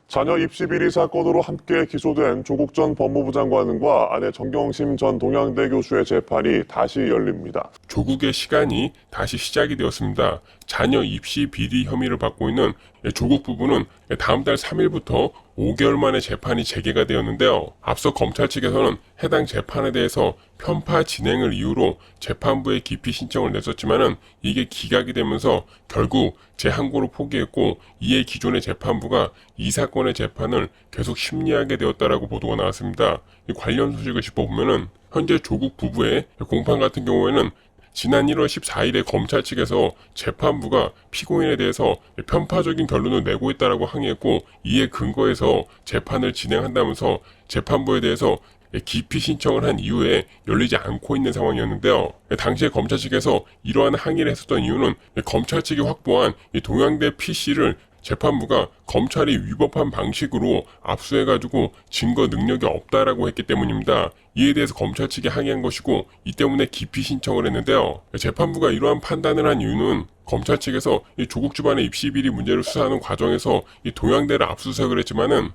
자녀 입시 비리 사건으로 함께 기소된 조국 전 법무부 장관과 아내 정경심 전 동양대 교수의 재판이 다시 열립니다. 조국의 시간이 다시 시작이 되었습니다. 자녀 입시 비리 혐의를 받고 있는 조국 부부는 다음 달 3일부터 5개월 만에 재판이 재개가 되었는데요. 앞서 검찰 측에서는 해당 재판에 대해서 편파 진행을 이유로 재판부에 기피 신청을 냈었지만은 이게 기각이 되면서 결국 재항고로 포기했고, 이에 기존의 재판부가 이 사건의 재판을 계속 심리하게 되었다라고 보도가 나왔습니다. 이 관련 소식을 짚어보면은 현재 조국 부부의 공판 같은 경우에는 지난 1월 14일에 검찰 측에서 재판부가 피고인에 대해서 편파적인 결론을 내고 있다라고 항의했고, 이에 근거해서 재판을 진행한다면서 재판부에 대해서 기피 신청을 한 이후에 열리지 않고 있는 상황이었는데요. 당시에 검찰 측에서 이러한 항의를 했었던 이유는 검찰 측이 확보한 동양대 PC를 재판부가 검찰이 위법한 방식으로 압수해가지고 증거 능력이 없다라고 했기 때문입니다. 이에 대해서 검찰 측이 항의한 것이고, 이 때문에 기피 신청을 했는데요. 재판부가 이러한 판단을 한 이유는 검찰 측에서 이 조국 집안의 입시 비리 문제를 수사하는 과정에서 이 동양대를 압수수색을 했지만은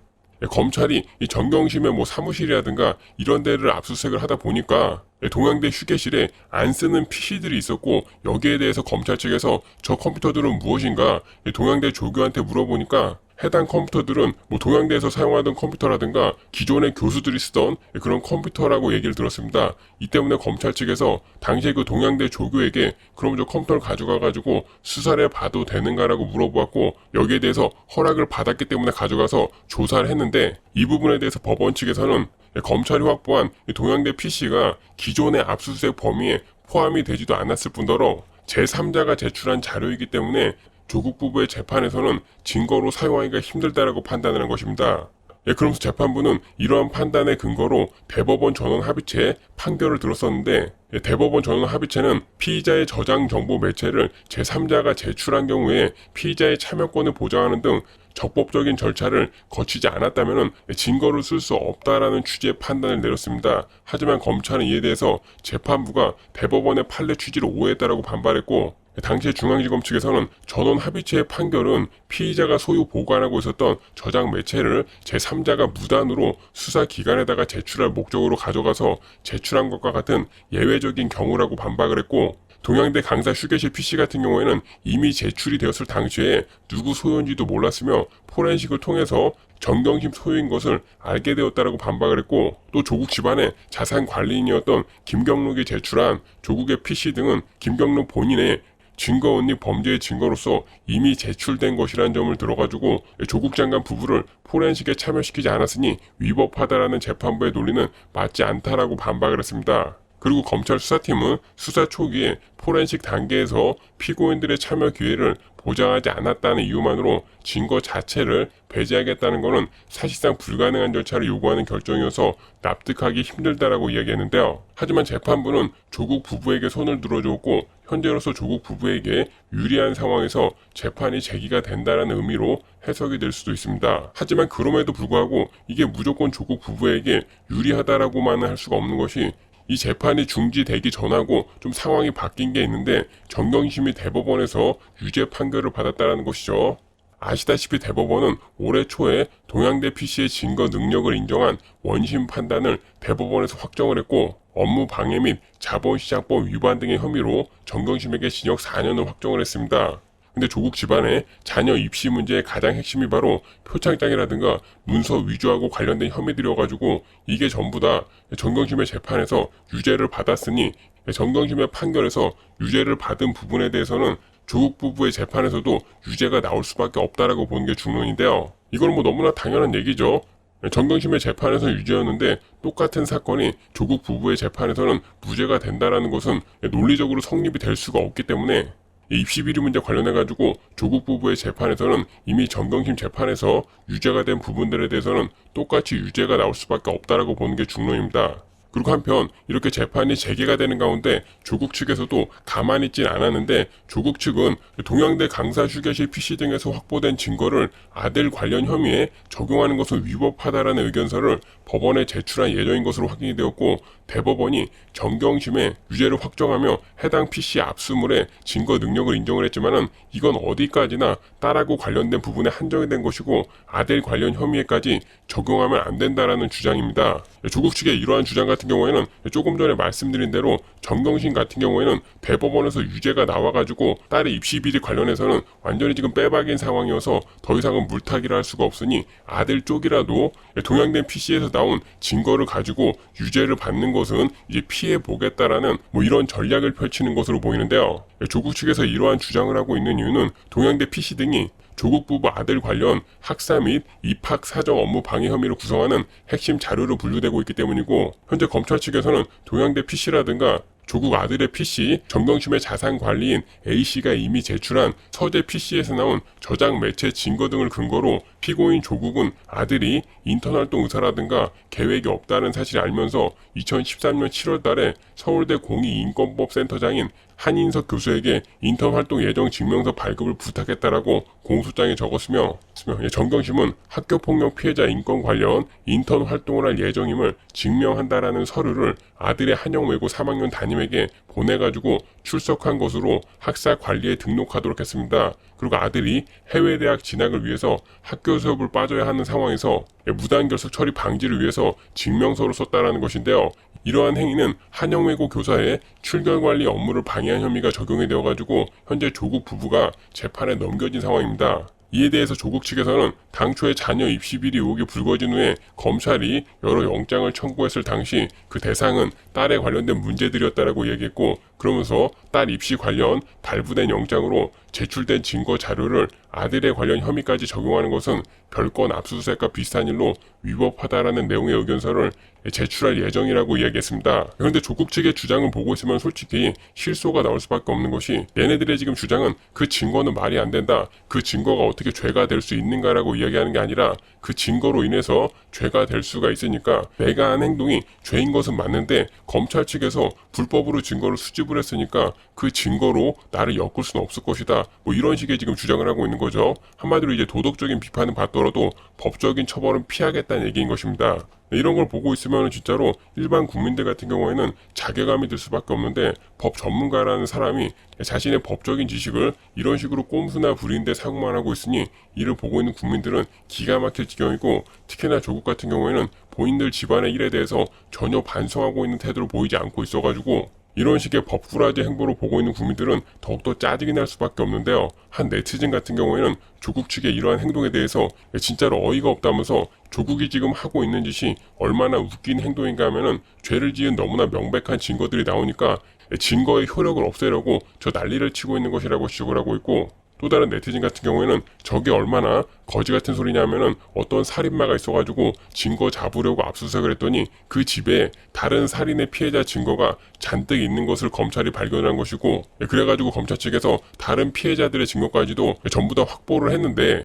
검찰이 이 정경심의 사무실이라든가 이런 데를 압수수색을 하다 보니까 동양대 휴게실에 안 쓰는 PC들이 있었고, 여기에 대해서 검찰 측에서 저 컴퓨터들은 무엇인가 동양대 조교한테 물어보니까 해당 컴퓨터들은 동양대에서 사용하던 컴퓨터라든가 기존의 교수들이 쓰던 그런 컴퓨터라고 얘기를 들었습니다. 이 때문에 검찰 측에서 당시에 그 동양대 조교에게 그럼 저 컴퓨터를 가져가가지고 수사를 해봐도 되는가라고 물어보았고, 여기에 대해서 허락을 받았기 때문에 가져가서 조사를 했는데, 이 부분에 대해서 법원 측에서는 검찰이 확보한 동양대 PC가 기존의 압수수색 범위에 포함이 되지도 않았을 뿐더러 제3자가 제출한 자료이기 때문에 조국 부부의 재판에서는 증거로 사용하기가 힘들다라고 판단을 한 것입니다. 그러면서 재판부는 이러한 판단의 근거로 대법원 전원 합의체에 판결을 들었었는데, 대법원 전원 합의체는 피의자의 저장 정보 매체를 제3자가 제출한 경우에 피의자의 참여권을 보장하는 등 적법적인 절차를 거치지 않았다면 증거를 쓸 수 없다라는 취지의 판단을 내렸습니다. 하지만 검찰은 이에 대해서 재판부가 대법원의 판례 취지를 오해했다라고 반발했고, 당시에 중앙지검 측에서는 전원 합의체의 판결은 피의자가 소유 보관하고 있었던 저장 매체를 제3자가 무단으로 수사기관에다가 제출할 목적으로 가져가서 제출한 것과 같은 예외적인 경우라고 반박을 했고, 동양대 강사 휴게실 PC 같은 경우에는 이미 제출이 되었을 당시에 누구 소유인지도 몰랐으며 포렌식을 통해서 정경심 소유인 것을 알게 되었다라고 반박을 했고, 또 조국 집안의 자산 관리인이었던 김경록이 제출한 조국의 PC 등은 김경록 본인의 증거언니 범죄의 증거로서 이미 제출된 것이라는 점을 들어가지고 조국 장관 부부를 포렌식에 참여시키지 않았으니 위법하다라는 재판부의 논리는 맞지 않다라고 반박을 했습니다. 그리고 검찰 수사팀은 수사 초기에 포렌식 단계에서 피고인들의 참여 기회를 보장하지 않았다는 이유만으로 증거 자체를 배제하겠다는 것은 사실상 불가능한 절차를 요구하는 결정이어서 납득하기 힘들다라고 이야기했는데요. 하지만 재판부는 조국 부부에게 손을 들어주었고, 현재로서 조국 부부에게 유리한 상황에서 재판이 제기가 된다는 의미로 해석이 될 수도 있습니다. 하지만 그럼에도 불구하고 이게 무조건 조국 부부에게 유리하다라고만은 할 수가 없는 것이, 이 재판이 중지되기 전하고 좀 상황이 바뀐 게 있는데 정경심이 대법원에서 유죄 판결을 받았다는 것이죠. 아시다시피 대법원은 올해 초에 동양대 PC의 증거 능력을 인정한 원심 판단을 대법원에서 확정을 했고, 업무 방해 및 자본시장법 위반 등의 혐의로 정경심에게 징역 4년을 확정을 했습니다. 근데 조국 집안의 자녀 입시 문제의 가장 핵심이 바로 표창장이라든가 문서 위조하고 관련된 혐의들이어가지고 이게 전부 다 정경심의 재판에서 유죄를 받았으니, 정경심의 판결에서 유죄를 받은 부분에 대해서는 조국 부부의 재판에서도 유죄가 나올 수밖에 없다라고 보는 게 중론인데요. 이건 너무나 당연한 얘기죠. 정경심의 재판에서 유죄였는데 똑같은 사건이 조국 부부의 재판에서는 무죄가 된다라는 것은 논리적으로 성립이 될 수가 없기 때문에 입시비리 문제 관련해가지고 조국 부부의 재판에서는 이미 정경심 재판에서 유죄가 된 부분들에 대해서는 똑같이 유죄가 나올 수밖에 없다라고 보는 게 중론입니다. 그리고 한편 이렇게 재판이 재개가 되는 가운데 조국 측에서도 가만히 있진 않았는데, 조국 측은 동양대 강사 휴게실 PC 등에서 확보된 증거를 아들 관련 혐의에 적용하는 것은 위법하다라는 의견서를 법원에 제출한 예정인 것으로 확인이 되었고, 대법원이 정경심의 유죄를 확정하며 해당 PC 압수물의 증거 능력을 인정을 했지만은 이건 어디까지나 딸하고 관련된 부분에 한정이 된 것이고 아델 관련 혐의에까지 적용하면 안 된다라는 주장입니다. 조국 측의 이러한 주장 같은 경우에는 조금 전에 말씀드린 대로 정경심 같은 경우에는 대법원에서 유죄가 나와가지고 딸의 입시 비리 관련해서는 완전히 지금 빼박인 상황이어서 더 이상은 물타기를 할 수가 없으니 아들 쪽이라도 동양된 PC에서 나온 증거를 가지고 유죄를 받는 것은 이제 피해 보겠다라는 이런 전략을 펼치는 것으로 보이는데요. 조국 측에서 이러한 주장을 하고 있는 이유는 동양대 PC 등이 조국 부부 아들 관련 학사 및 입학 사정 업무 방해 혐의를 구성하는 핵심 자료로 분류되고 있기 때문이고, 현재 검찰 측에서는 동양대 PC라든가 조국 아들의 PC, 정경심의 자산 관리인 A씨가 이미 제출한 서재 PC에서 나온 저장 매체 증거 등을 근거로 피고인 조국은 아들이 인턴 활동 의사라든가 계획이 없다는 사실을 알면서 2013년 7월 달에 서울대 공익인권법 센터장인 한인석 교수에게 인턴 활동 예정 증명서 발급을 부탁했다라고 공소장에 적었으며, 정경심은 학교폭력 피해자 인권 관련 인턴 활동을 할 예정임을 증명한다라는 서류를 아들의 한영외고 3학년 담임에게 보내가지고 출석한 것으로 학사 관리에 등록하도록 했습니다. 그리고 아들이 해외대학 진학을 위해서 학교 수업을 빠져야 하는 상황에서 무단결석 처리 방지를 위해서 증명서를 썼다라는 것인데요. 이러한 행위는 한영외고 교사의 출결관리 업무를 방해한 혐의가 적용이 되어가지고 현재 조국 부부가 재판에 넘겨진 상황입니다. 이에 대해서 조국 측에서는 당초에 자녀 입시 비리 의혹이 불거진 후에 검찰이 여러 영장을 청구했을 당시 그 대상은 딸에 관련된 문제들이었다라고 얘기했고, 그러면서 딸 입시 관련 발부된 영장으로 제출된 증거 자료를 아들에 관련 혐의까지 적용하는 것은 별건 압수수색과 비슷한 일로 위법하다라는 내용의 의견서를 제출할 예정이라고 이야기했습니다. 그런데 조국 측의 주장을 보고 있으면 솔직히 실소가 나올 수밖에 없는 것이, 얘네들의 지금 주장은 그 증거는 말이 안 된다, 그 증거가 어떻게 죄가 될 수 있는가라고 이야기하는 게 아니라 그 증거로 인해서 죄가 될 수가 있으니까 내가 한 행동이 죄인 것은 맞는데 검찰 측에서 불법으로 증거를 수집을 했으니까 그 증거로 나를 엮을 수는 없을 것이다, 이런 식의 지금 주장을 하고 있는 거죠. 한마디로 이제 도덕적인 비판은 받더라도 법적인 처벌은 피하겠다는 얘기인 것입니다. 이런 걸 보고 있으면 진짜로 일반 국민들 같은 경우에는 자괴감이 들 수밖에 없는데, 법 전문가라는 사람이 자신의 법적인 지식을 이런 식으로 꼼수나 부리는데 사용만 하고 있으니 이를 보고 있는 국민들은 기가 막힐 지경이고, 특히나 조국 같은 경우에는 본인들 집안의 일에 대해서 전혀 반성하고 있는 태도를 보이지 않고 있어가지고 이런 식의 법꾸라지 행보를 보고 있는 국민들은 더욱더 짜증이 날 수밖에 없는데요. 한 네티즌 같은 경우에는 조국 측의 이러한 행동에 대해서 진짜로 어이가 없다면서 조국이 지금 하고 있는 짓이 얼마나 웃긴 행동인가 하면은 죄를 지은 너무나 명백한 증거들이 나오니까 증거의 효력을 없애려고 저 난리를 치고 있는 것이라고 지적을 하고 있고, 또 다른 네티즌 같은 경우에는 저게 얼마나 거지 같은 소리냐면은 어떤 살인마가 있어가지고 증거 잡으려고 압수수색을 했더니 그 집에 다른 살인의 피해자 증거가 잔뜩 있는 것을 검찰이 발견한 것이고, 그래가지고 검찰 측에서 다른 피해자들의 증거까지도 전부 다 확보를 했는데